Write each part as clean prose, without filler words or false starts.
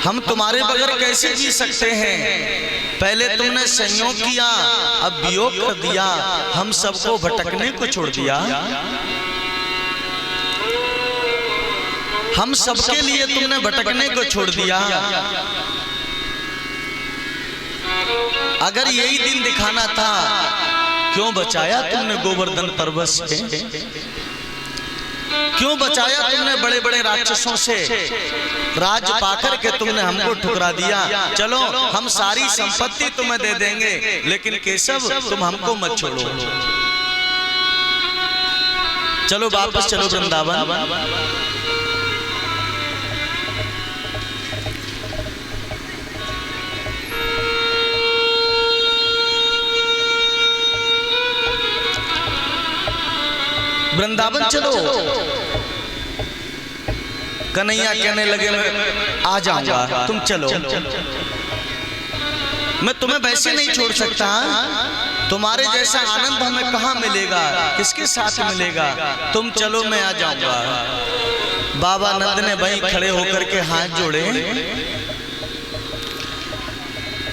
हम तुम्हारे बगैर कैसे जी सकते हैं। पहले तुमने संयोग किया, अब वियोग कर दिया, हम सबको भटकने को छोड़ दिया। हम सबके लिए तुमने भटकने को छोड़ दिया। अगर यही दिन दिखाना था, क्यों बचाया तुमने गोवर्धन पर्वत से, क्यों बचाया तुमने बड़े बड़े राक्षसों से। राज पाकर के तुमने हमको ठुकरा दिया। चलो हम सारी संपत्ति तुम्हें दे देंगे, लेकिन केशव तुम हमको मत छोड़ो। चलो वापस चलो वृंदावन। वृंदावन चलो। कन्हैया कहने लगे मैं आ जाऊंगा, तुम चलो। मैं तुम्हें वैसे नहीं छोड़ सकता। तुम्हारे जैसा आनंद हमें कहाँ मिलेगा, किसके साथ मिलेगा। तुम चलो, मैं आ जाऊंगा। बाबा नंद ने वहीं खड़े होकर के हाथ जोड़े,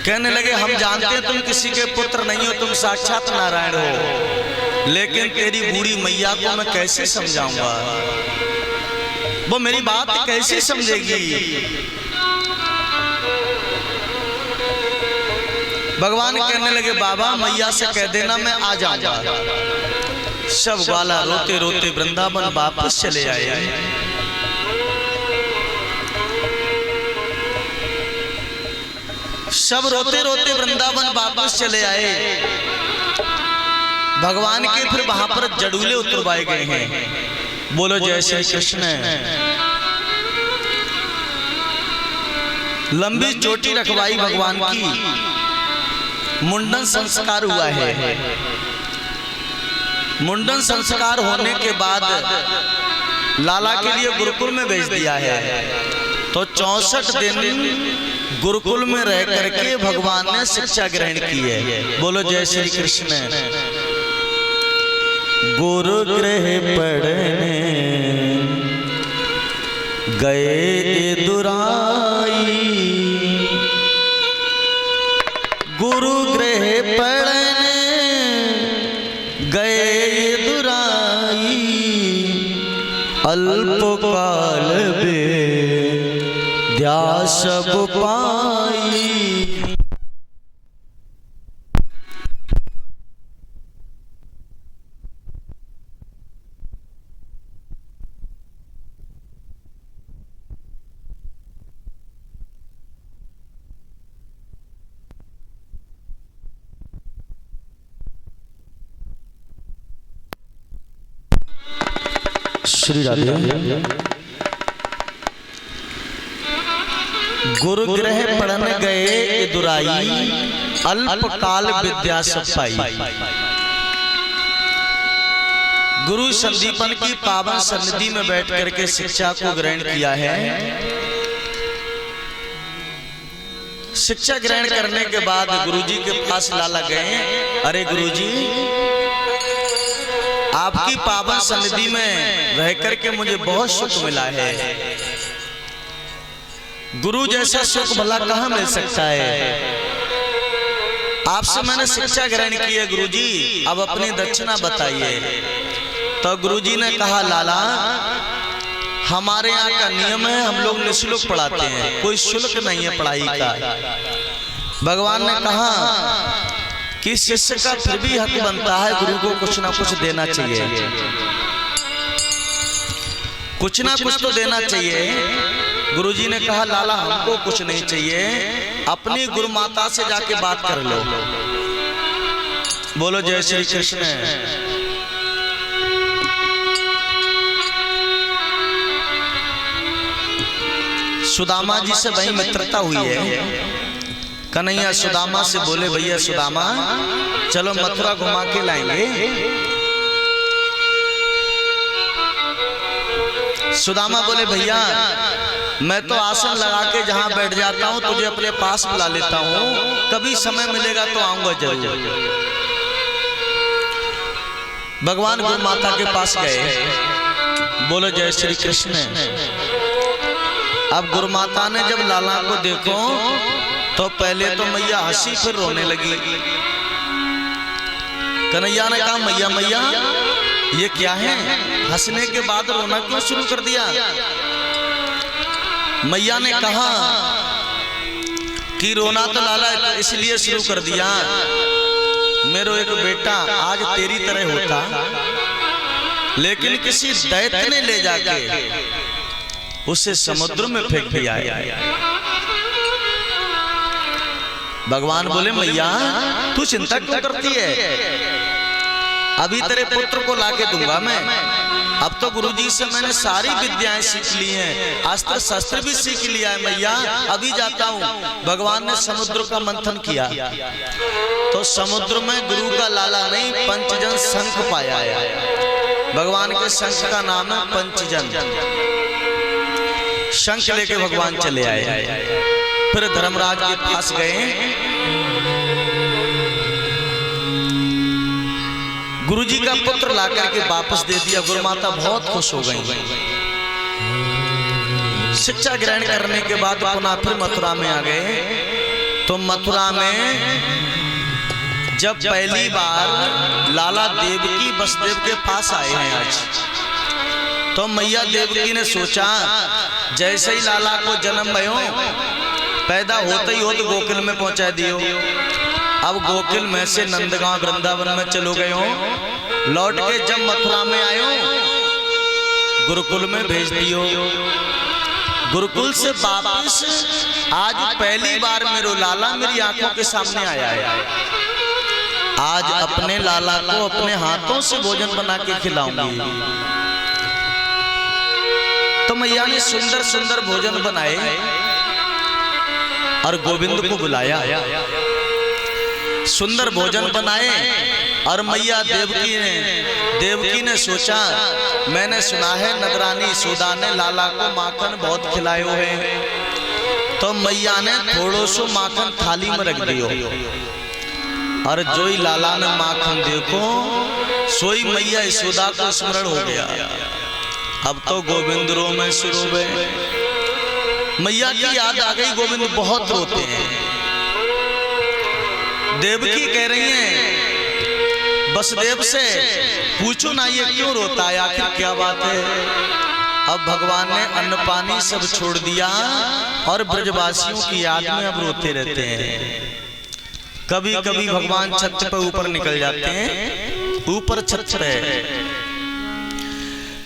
कहने लगे हम जानते हैं तुम किसी के पुत्र नहीं हो, तुम साक्षात नारायण हो, लेकिन तेरी बूढ़ी मैया को मैं कैसे समझाऊंगा, वो मेरी बात कैसे समझेगी। भगवान कहने लगे बाबा मैया से कह देना मैं आ जाऊंगा। सब ग्वाला रोते रोते वृंदावन वापस चले आए। सब रोते रोते वृंदावन वापस चले आए। भगवान के फिर वहां पर जड़ूले उतरवाए गए हैं। बोलो जय श्री कृष्ण। लंबी चोटी रखवाई भगवान की। मुंडन संस्कार हुआ है। मुंडन संस्कार होने के बाद लाला के लिए गुरुकुल में भेज दिया है। तो 64 दिन गुरुकुल में रह करके भगवान ने शिक्षा ग्रहण की है। बोलो जय श्री कृष्ण। गुरु गृह पढ़ने गए दुराई, गुरु गृह पढ़ने गए दुराई, अल्पकाल विद्या सब पाई। श्री राधे। गुरु गृह पढ़ने गए दुराई, अल्पकाल विद्या सब पाई। गुरु संदीपन की पावन सन्निधि में बैठ करके शिक्षा को ग्रहण किया है। शिक्षा ग्रहण करने के बाद गुरुजी के पास लाला गए। अरे गुरुजी, आपकी पावन सन्निधि में रह करके मुझे बहुत सुख मिला है। गुरु जैसा सुख भला कहाँ मिल सकता है। आपसे मैंने शिक्षा ग्रहण की है गुरुजी, अब अपनी दक्षिणा बताइए। तो गुरुजी ने कहा लाला, हमारे यहाँ का नियम है, हम लोग निःशुल्क पढ़ाते हैं, कोई शुल्क नहीं है पढ़ाई का। भगवान ने कहा कि शिष्य का फिर भी हक बनता है, गुरु को कुछ ना कुछ देना चाहिए, कुछ ना कुछ तो देना चाहिए। गुरुजी ने कहा लाला हमको कुछ नहीं चाहिए, अपनी गुरु माता से जाके बात कर लो। बोलो जय श्री कृष्ण। सुदामा जी से वही मित्रता हुई है। कन्हैया सुदामा से बोले भैया सुदामा चलो मथुरा घुमा के लाएंगे। सुदामा बोले भैया मैं तो आसन लगा के जहां बैठ जाता हूं, तुझे अपने पास बुला लेता हूं, कभी समय मिलेगा तो आऊंगा जरूर। भगवान गुरु माता के पास गए। बोलो जय श्री कृष्ण। अब गुरुमाता ने जब लाला को देखो तो पहले तो मैया हंसी फिर रोने लगी। कन्हैया ने कहा मैया मैया ये क्या है, हंसने के बाद रोना क्यों शुरू कर दिया? मैया ने कहा कि रोना तो लाला इसलिए शुरू कर दिया, मेरो एक बेटा आज तेरी तरह होता, लेकिन किसी दैत्य ने ले जाके उसे समुद्र में फेंक दिया। भगवान बोले मैया तू चिंता क्यों करती है, अभी तेरे पुत्र को लाके दूंगा मैं। अब तो गुरुजी से मैंने सारी विद्याएं सीख ली हैं, अस्त्र शस्त्र भी सीख लिया है मैया, अभी जाता हूँ। भगवान ने समुद्र का मंथन किया तो समुद्र में गुरु का लाला नहीं पंचजन शंख पाया है। भगवान के शंख का नाम है पंचजन। शंख लेके भगवान चले आए, फिर धर्मराज के पास गए। गुरुजी का पुत्र लाकर के वापस दे दिया। गुरुमाता बहुत खुश हो गई। शिक्षा ग्रहण करने के बाद पुनः फिर मथुरा में आ गए। तो मथुरा में जब पहली बार लाला देवकी वसुदेव के पास आए हैं आज, तो मैया देवकी ने सोचा जैसे ही लाला को जन्म भयो पैदा होते ही हो तो गोकुल में पहुंचा दियो। अब गोकुल में से नंदगांव वृंदावन में चलो गए हो, लौट के जब मथुरा में आयो गुरुकुल में भेज दियो। गुरुकुल से वापस आज पहली बार मेरो लाला मेरी आंखों के सामने आया है। आज अपने लाला को अपने हाथों से भोजन बना के खिलाऊंगी। तो मैया ने सुंदर सुंदर भोजन बनाए और गोविंद को बुलाया। सुंदर भोजन बनाए और मैया देवकी ने सोचा मैंने सुना है नगरानी यशोदा ने लाला को माखन बहुत खिलाए हुए हैं, तो मैया ने थोड़ो सो माखन थाली में रख दियो। और जो ही लाला ने माखन देखो सोई मैया यशोदा को स्मरण हो गया। अब तो गोविंद रो में शुरू हुए, मैया की याद आ गई। गोविंद बहुत रोते हैं। देवकी कह रही हैं वसुदेव से पूछो ना ये क्यों रोता है, आखिर क्या बात है। अब भगवान ने अन्न पानी सब छोड़ दिया और ब्रजवासियों की याद में अब रोते रहते हैं। कभी कभी भगवान छत पर ऊपर निकल जाते हैं, ऊपर छत है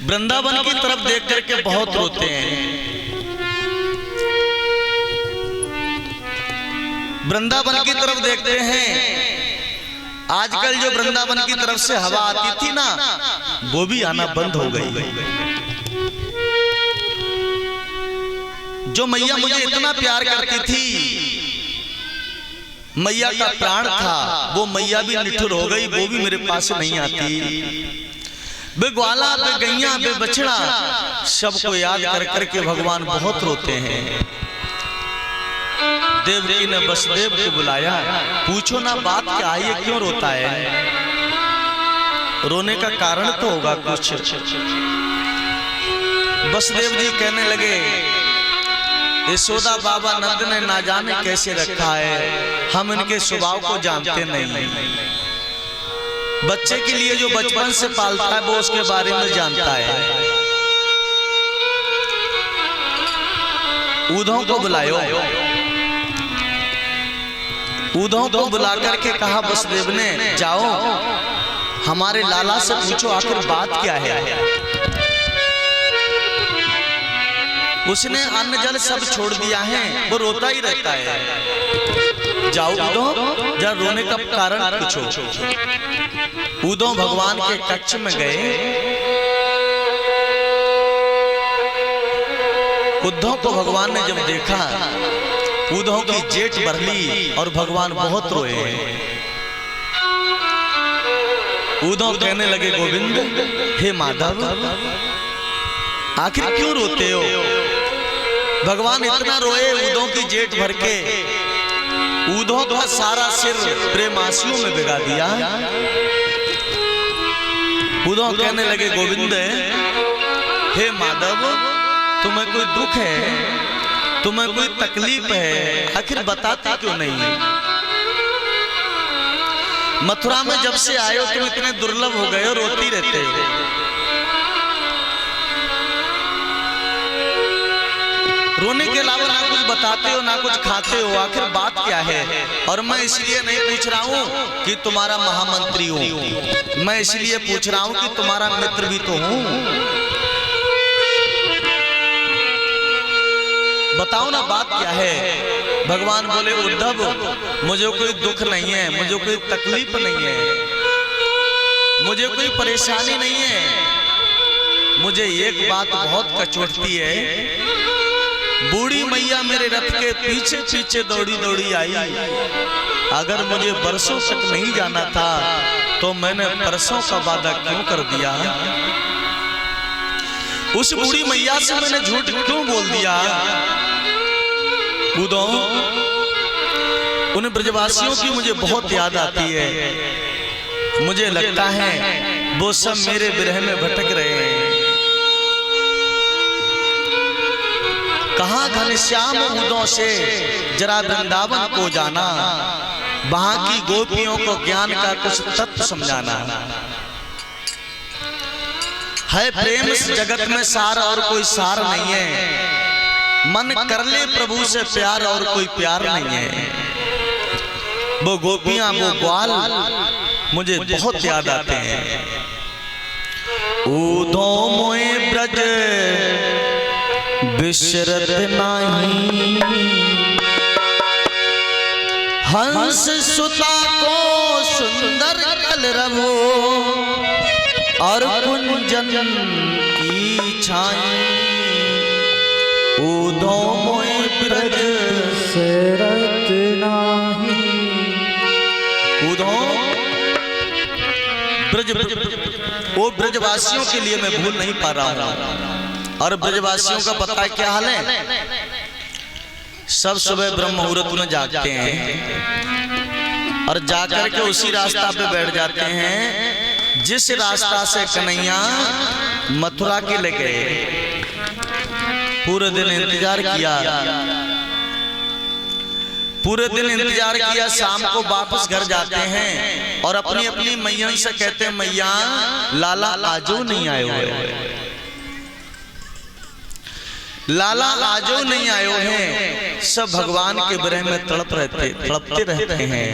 वृंदावन की तरफ देख करके बहुत रोते हैं। वृंदावन की तरफ देखते हैं। आजकल जो वृंदावन की तरफ से हवा आती थी ना, वो भी आना बंद हो गई। जो मैया मुझे इतना प्यार करती थी, मैया का प्राण था, वो मैया भी निठुर हो गई, वो भी मेरे पास नहीं आती। बे ग्वाला, बे गैया, बे बछड़ा, सबको याद कर करके भगवान बहुत रोते हैं। देवकी ने वसुदेव को बुलाया, पूछो ना बात क्या है, ये क्यों रोता है, रोने का कारण तो होगा कुछ। वसुदेव जी कहने लगे यशोदा बाबा नंद ने ना जाने कैसे रखा है, हम इनके स्वभाव को जानते नहीं। बच्चे के लिए जो बचपन से पालता है वो उसके बारे में जानता है। उद्धव को बुलायो। उद्धव को बुला करके कहा वसुदेव ने जाओ हमारे लाला से पूछो आखिर बात क्या है। उसने अन्न जल सब छोड़ दिया है, वो रोता ही रहता है। जाओ उद्धव, जरा रोने का कारण पूछो। उद्धव भगवान के कक्ष में गए। उद्धव को भगवान ने जब देखा, उद्धव की जेठ बरली और भगवान बहुत रोए। उद्धव कहने लगे गोविंद, हे माधव, आखिर क्यों रोते हो। भगवान इतना रोए उद्धव की जेठ भर के, उद्धव का सारा सिर प्रेम आंसुओं में भिगा दिया। उद्धव कहने लगे गोविंद, हे माधव, तुम्हें कोई दुख है। तुम्हें कोई तकलीफ है, आखिर बताते क्यों नहीं? मथुरा में जब से आए हो तुम इतने दुर्लभ हो गए हो, रोती रहते हो। रोने के अलावा ना कुछ बताते हो ना कुछ खाते हो, आखिर बात क्या है? और मैं इसलिए नहीं पूछ रहा हूं कि तुम्हारा महामंत्री हूं, मैं इसलिए पूछ रहा हूं कि तुम्हारा मित्र भी तो हूं। बताओ ना बात क्या है? भगवान बोले उद्धव, मुझे कोई दुख नहीं है, मुझे कोई तकलीफ नहीं है, मुझे कोई परेशानी नहीं है। मुझे एक बात बहुत कचोटती है, बूढ़ी मैया मेरे रथ के पीछे पीछे दौड़ी दौड़ी आई। अगर मुझे बरसों तक नहीं जाना था तो मैंने बरसों का वादा क्यों कर दिया? उस बूढ़ी मैया से मैंने झूठ क्यों बोल दिया? उदो उन ब्रजवासियों की मुझे बहुत याद आती है। मुझे लगता है वो सब मेरे विरह में भटक रहे हैं। कहाँ घनश्याम उदों से जरा वृंदावन को जाना, वहां की गोपियों को ज्ञान का कुछ तत्व समझाना है। प्रेम इस जगत में सार और कोई सार नहीं है। मन कर ले प्रभु से प्यार और कोई प्यार नहीं है। वो गोपियां वो ग्वाल मुझे बहुत याद आते हैं। उदो मोए ब्रज बिसरत नहीं, हंस सुता को सुंदर कलरवो और कुंजन की छाई। उदो मोए ब्रज बिसरत नहीं। उदो ब्रज वो ब्रजवासियों के लिए मैं भूल नहीं पा रहा हूँ। और ब्रजवासियों का पता है क्या हाल है? सब सुबह ब्रह्म मुहूर्त में जागते हैं और जाकर के उसी रास्ता पे बैठ जाते हैं जिस रास्ता से कन्हैया मथुरा के ले गए। पूरे दिन इंतजार किया, पूरे दिन इंतजार किया। शाम को वापस घर जाते हैं और अपनी अपनी मैया से कहते हैं, मैया लाला आजो नहीं आए हुए, लाला आजो नहीं आयो हैं। सब भगवान के विरह में तड़पते रहते हैं।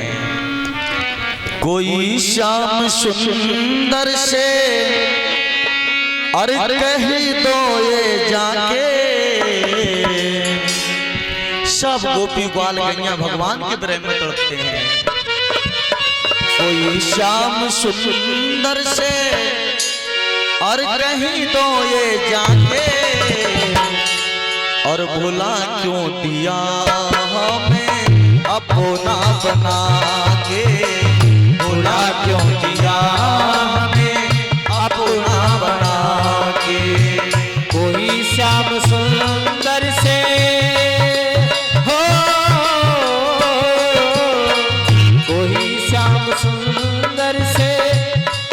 कोई श्याम सुंदर से अरे कह दो ये जाके। सब गोपी ग्वाल गैया भगवान के विरह में तड़पते हैं। कोई श्याम सुंदर से और कह दो ये जाके। और भुला क्यों दिया हमें अपना बना के। भुला क्यों दिया हमें अपना बना के। कोई श्याम सुंदर से हो, कोई श्याम सुंदर से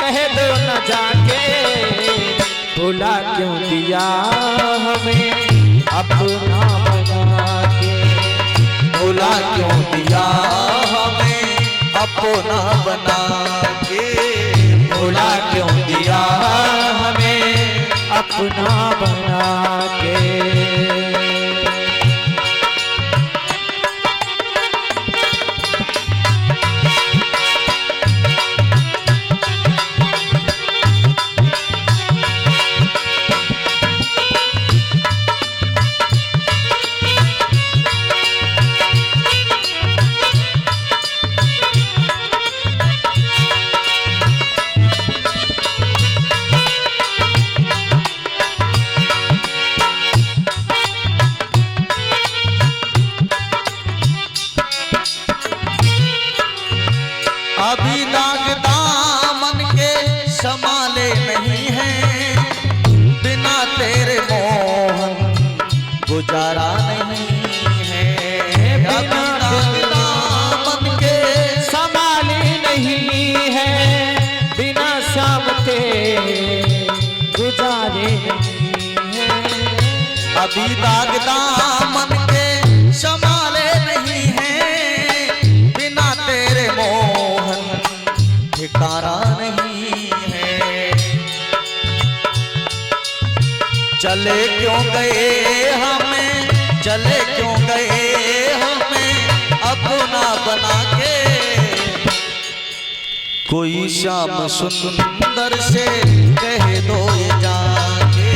कह दो न जाके। भुला क्यों दिया हमें अपना बना के। भुला क्यों दिया हमें अपना बना के। भुला क्यों दिया हमें अपना बना के। अभी दाग दामन के संभाले नहीं है। बिना तेरे मोहन गुजारा नहीं है। बिना दाग दामन के संभाले नहीं है। बिना श्याम के गुजारे नहीं है। अभी दाग दामन के चले क्यों गए हमें, चले क्यों गए हमें अपना बना के। कोई शाम सुंदर से कह दो ये जाके,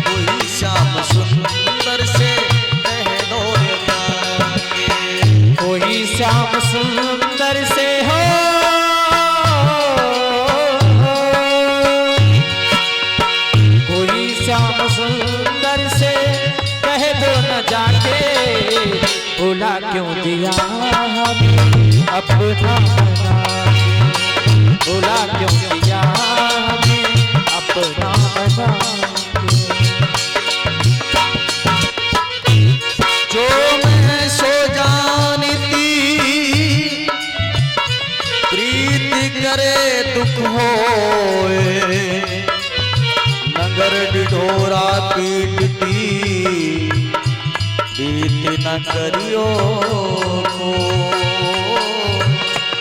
कोई शाम सुंदर से कह दो ये जाके। कोई शाम सुंदर से हो, कोई शाम सुंदर से कह दो न जाके, भुला क्यों दिया हमें अपना बना के, भुला क्यों दिया हमें अपना बना के। जो मैं सो जानती प्रीति करे दुख होए, नगर ढिढोरा पीटती प्रीति न करियो को।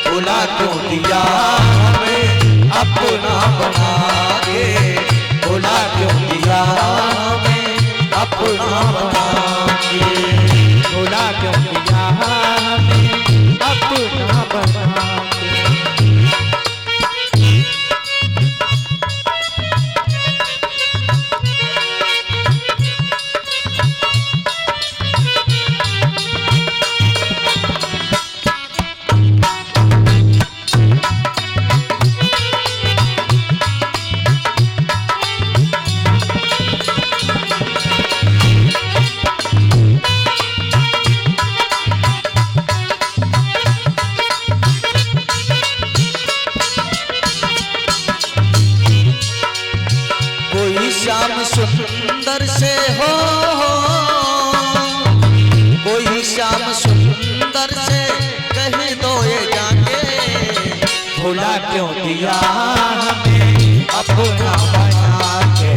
भुला क्यों दिया हमें अपना बना के, भुला क्यों दिया हमें अपना बना के। भुला क्यों दिया हमें अपना बना के। कोई शाम सुंदर से हो, कोई शाम सुंदर से कह दो ये जाके। भुला क्यों दिया हमें अपना बना के,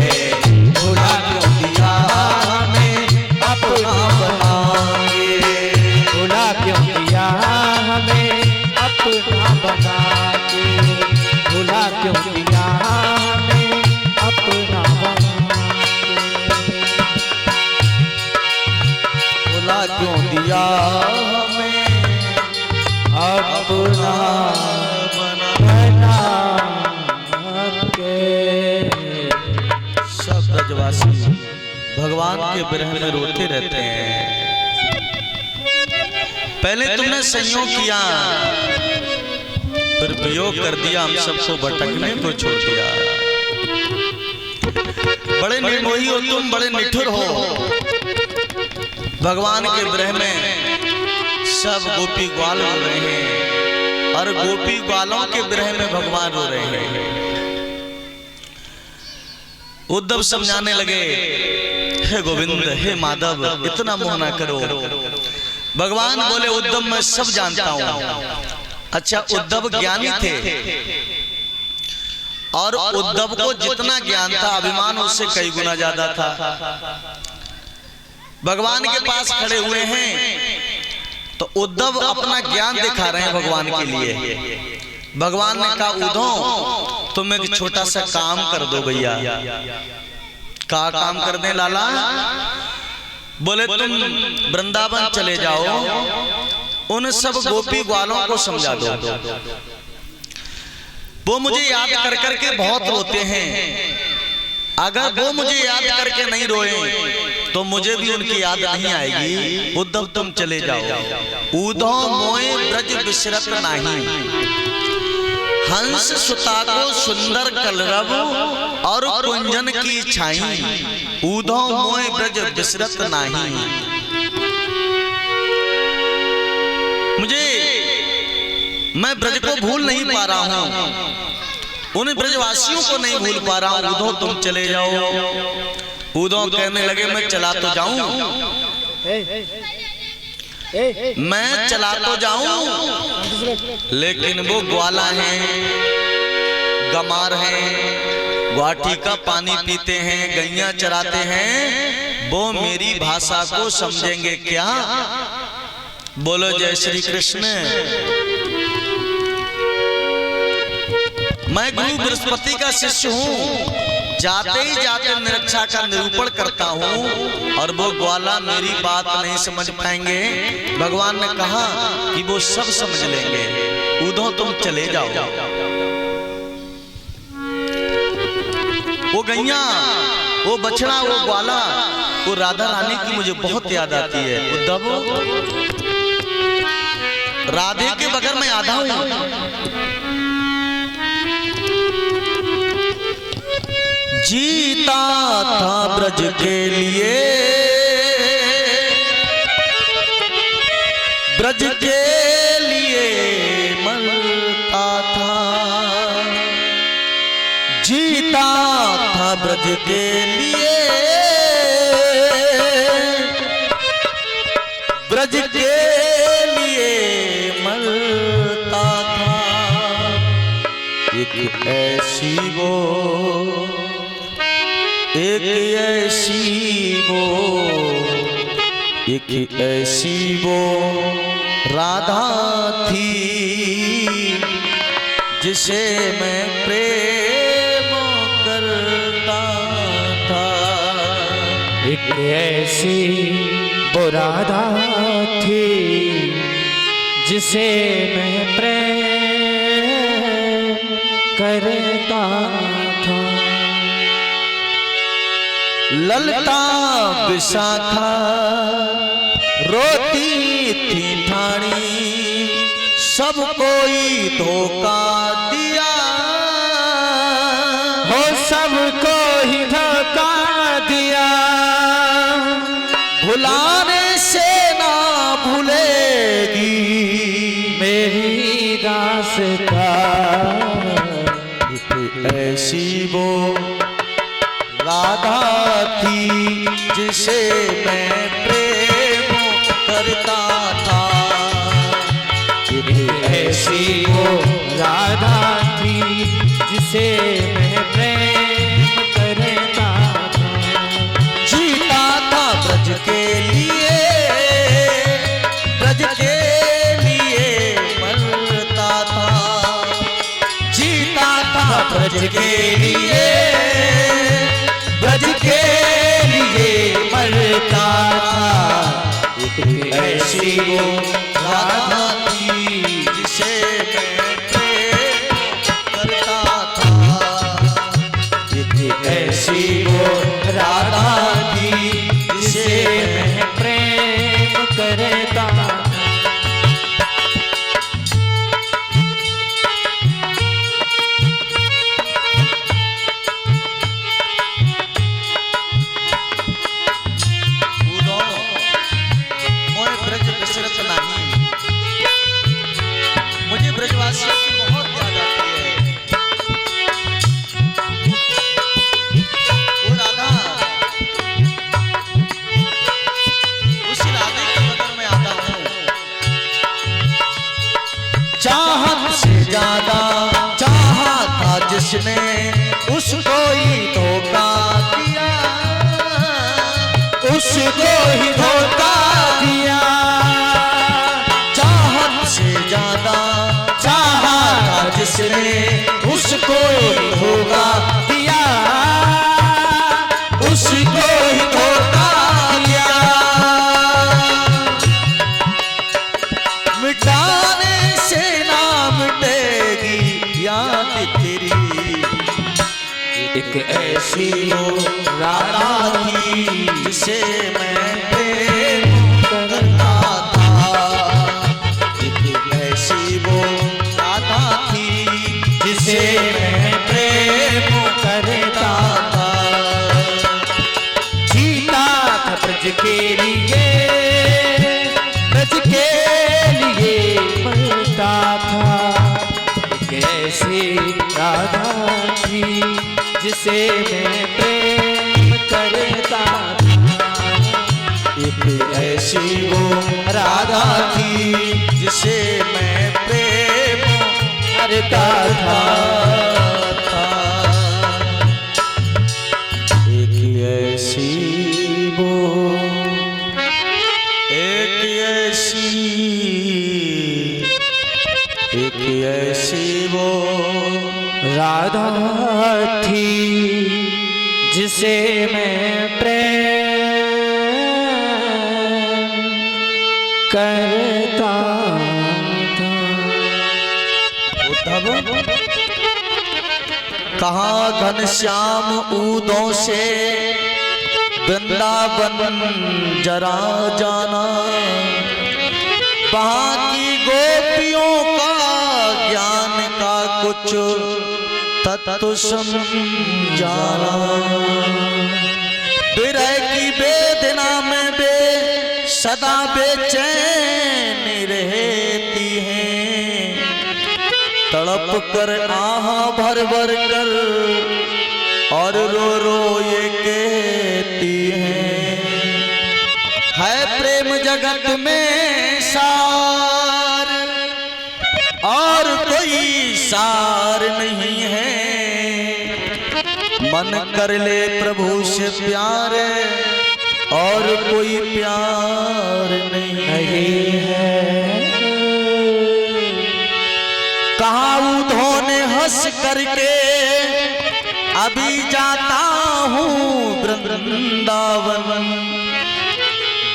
भुला क्यों दिया हमें अपना बना के। भुला क्यों दिया हमें अपना बना के, भुला क्यों दिया हमें अपना बना के। भुला क्यों दिया हमें अपना बना बना के। सब ब्रजवासी भगवान के विरह में रोते रहते हैं। पहले तुमने संयोग किया, फिर वियोग कर दिया, हम सबको भटकने को छोड़ दिया। बड़े निर्मोही हो तुम, बड़े निठुर हो। भगवान के विरह में सब गोपी ग्वाल रो रहे हैं, और गोपी ग्वालों के विरह में भगवान रो रहे हैं। उद्धव समझाने लगे, हे गोविंद, हे माधव, इतना मोह ना करो। भगवान बोले, उद्धव मैं सब जानता हूं। अच्छा, उद्धव ज्ञानी थे, और उद्धव को जितना ज्ञान था अभिमान उससे कई गुना ज्यादा था। भगवान के पास खड़े हुए हैं तो उद्धव अपना ज्ञान दिखा रहे हैं भगवान के लिए। भगवान ने कहा, उद्धव तुम एक छोटा सा काम कर दो भैया। का काम कर दे लाला? बोले, तुम वृंदावन चले जाओ, उन सब गोपी ग्वालों को समझा दो। वो मुझे याद कर करके बहुत रोते हैं। अगर वो मुझे याद करके नहीं रोए तो मुझे भी उनकी याद नहीं आएगी। उद्धव तुम चले जाओ। उद्धव मोए ब्रज विसरत नहीं, हंस सुता को सुंदर कलरव और कुंजन की छाई। उद्धव मोए ब्रज विसरत नहीं। मैं ब्रज को भूल नहीं पा रहा हूं, उन ब्रजवासियों को नहीं भूल पा रहा हूं। उद्धव तुम चले जाओ। उद्धव कहने लगे, मैं चला तो जाऊं, मैं चला तो जाऊं, लेकिन वो ग्वाला हैं, गमार हैं, ग्वाठी का पानी पीते हैं, गैया चराते हैं, वो मेरी भाषा को समझेंगे क्या? बोलो जय श्री कृष्ण। मैं गुरु बृहस्पति का शिष्य हूं, जाते ही जाते निरक्षा का निरूपण करता हूँ और वो ग्वाला मेरी बात नहीं समझ पाएंगे। भगवान ने कहा कि वो सब समझ लेंगे, उधो तुम चले जाओ। वो गैया, वो बछड़ा, वो ग्वाला, वो राधा रानी की मुझे बहुत याद आती है। उद्धव, राधे के बगैर मैं आधा हूं। जीता था ब्रज के लिए, ब्रज के लिए मरता था। जीता था ब्रज के लिए, ब्रज के लिए मरता था। एक ऐसी वो, एक ऐसी वो, एक ऐसी वो राधा थी जिसे मैं प्रेम करता था। एक ऐसी वो राधा थी जिसे मैं प्रेम करता था। ललता विशाखा रोती थी ठाणी, सब कोई धोखा दिया, हो सबको ही धोखा दिया। भुलाने से ना भूलेगी मेरी दास्तां। ऐसी वो राधा थी जिसे मैं प्रेम करता था। ऐसी वो राधा थी जिसे मैं प्रेम करता था। जीता था ब्रज के लिए, ब्रज के लिए मरता था। जीता था ब्रज के लिए, ब्रज के लिए मरता था। एक ऐसी वो राधा थी जिसे मैं प्रेम करता था। एक ऐसी वो राधा थी जिसे मैं प्रेम करता था। मुझे ब्रजवासियों की बहुत याद आती है। वो राधा, उसी राधे के बगैर मैं आता हूँ। चाहत से ज्यादा चाहा था जिसने, उसको ही धोखा दिया, उसको ही धोखा दिया। चाहत से ज्यादा चाहा था जिसने, उसको ही धोखा दिया, उसको ही धोखा दिया। मिटाने से ना मिटेगी याद तेरी। एक ऐसी वो राधा थी जिसे मैं प्रेम करता था। एक ऐसी वो राधा थी जिसे मैं प्रेम करता था। जीता था ब्रज के लिए, ब्रज के लिए मरता था। एक ऐसी राधा थी जिसे मैं प्रेम करता था। एक ऐसी वो राधा थी जिसे मैं प्रेम करता था। एक ऐसी वो, एक ऐसी वो राधा थी जिसे मैं प्रेम करता था। उद्धव कहाँ घनश्याम ऊदों से वृंदावन जरा जाना, वहाँ की गोपियों का ज्ञान का कुछ तत्व समझाना। विरह की वेदना में वे सदा बेचैन रहती हैं, तड़प कर आहा भर भर कर और रो रो ये कहती है प्रेम जगत में सार और कोई सार नहीं है। मन कर ले प्रभु से प्यार और कोई प्यार नहीं है। कहाँ ऊधों ने हंस करके अभी जाता हूँ वृंदावन,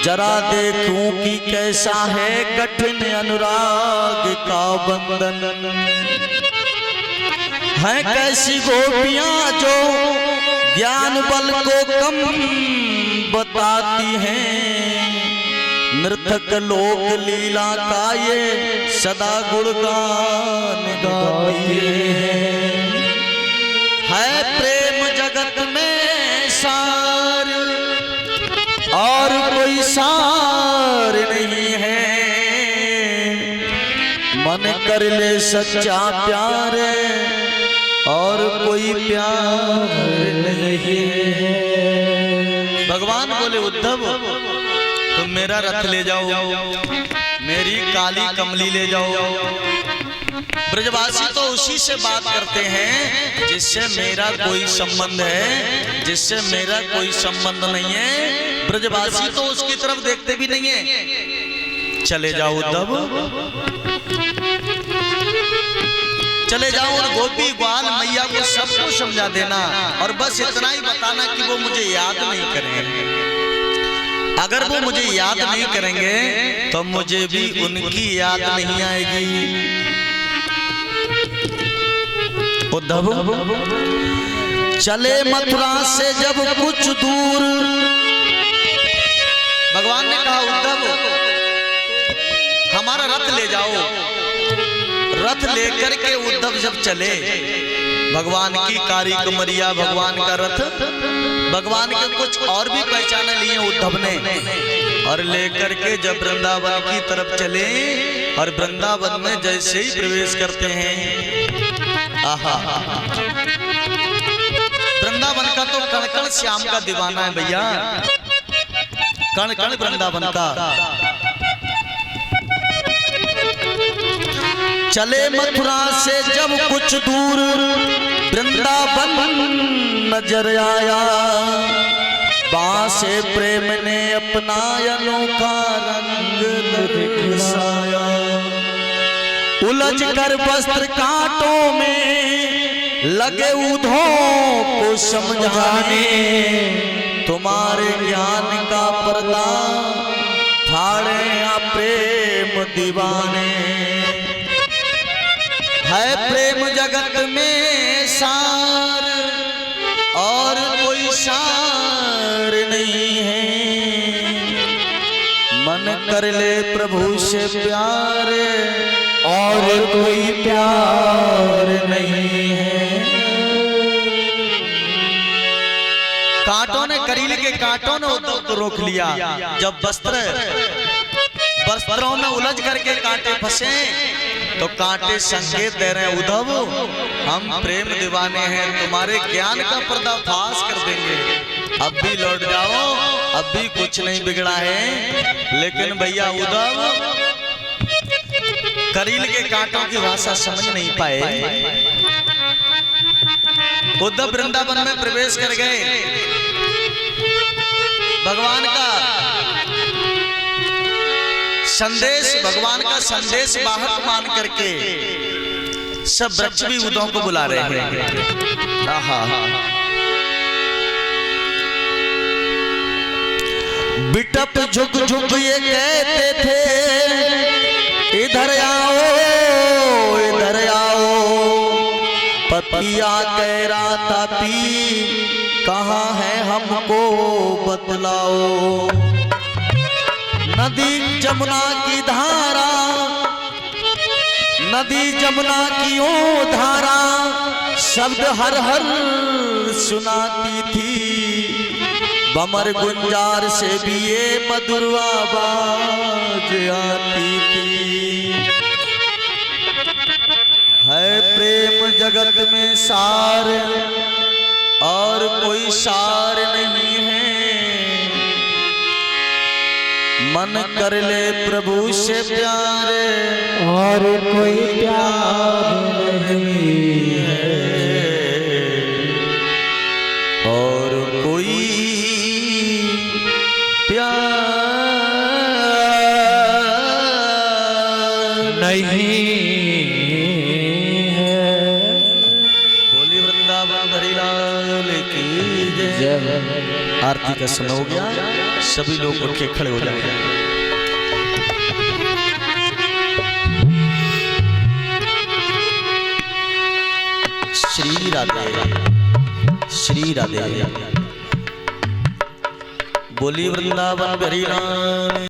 जरा देखूं कि कैसा है कठिन अनुराग का बंधन। हैं कैसी गोपियां जो ज्ञान बल को कम बताती हैं, नर्तक लोक लीला का ये सदा गुणगान गाती है प्रेम जगत में सार और कोई सार नहीं है। मन कर ले सच्चा प्यार और कोई प्यार नहीं है। भगवान बोले उद्धव तुम मेरा रथ ले जाओ, मेरी काली कमली ले जाओ। ब्रजवासी तो उसी से बात करते हैं जिससे मेरा कोई संबंध है, जिससे मेरा कोई संबंध नहीं है। ब्रजवासी तो उसकी तरफ देखते भी नहीं है। चले जाओ उद्धव, चले जाओ और गोपी ग्वाल मैया को सबको समझा देना और बस इतना ही बताना कि वो मुझे याद नहीं करेंगे। अगर वो मुझे याद नहीं करेंगे तो मुझे भी उनकी याद नहीं आएगी। उद्धव चले मथुरा से जब कुछ दूर, भगवान ने कहा उद्धव हमारा रथ ले जाओ। रथ लेकर के उद्धव जब चले, भगवान की कारी कमरिया, भगवान का रथ, भगवान के कुछ और भी पहचाने लिए उद्धव ने और लेकर के जब वृंदावन की तरफ चले और वृंदावन में जैसे ही प्रवेश करते हैं, आहा वृंदावन का तो कण कण श्याम का दीवाना है भैया, कण कण वृंदावन का। चले मथुरा से जब कुछ दूर वृंदावन नजर आया, बांसे प्रेम ने अपना अनोखा रंग दिखाया। उलझ कर वस्त्र कांटों में लगे ऊधों को समझाने, तुम्हारे ज्ञान का पर्दा फाड़े या प्रेम दीवाने। है प्रेम जगत में सार और कोई सार नहीं है। मन कर ले प्रभु से प्यार और कोई प्यार नहीं है। कांटों ने, करील के कांटों ने उद्धव को रोक लिया। जब वस्त्रों में उलझ करके कांटे फंसे तो कांटे संकेत दे रहे हैं उद्धव हम प्रेम दीवाने हैं, तुम्हारे ज्ञान का पर्दाफाश कर देंगे। अब भी लौट जाओ, अब भी कुछ नहीं बिगड़ा है। लेकिन भैया उद्धव करील के कांटों की भाषा समझ नहीं पाए। उद्धव वृंदावन में प्रवेश कर गए। भगवान का संदेश, भगवान का संदेश वाहक मान करके सब वृक्ष भी उद्धव को बुला रहे हैं। बिटप झुक झुक ये कहते थे, इधर आओ इधर आओ। पपिया कह रहा था पी कहाँ है हमको बतलाओ। नदी जमुना की धारा, नदी जमुना की ओ धारा, शब्द हर हर सुनाती थी। बमर गुंजार से भी ये मधुर आवाज आती थी। है प्रेम जगत में सार और कोई सार नहीं है। मन कर ले प्रभु से प्यार और कोई प्यार नहीं है। और कोई प्यार नहीं है। बोली वृंदावन हरि लाल की जय। आरती का समय हो गया, सभी लोग उठ के खड़े हो जाएंगे। श्री राधे श्री राधे। बोली वृंदावन हरि लाल।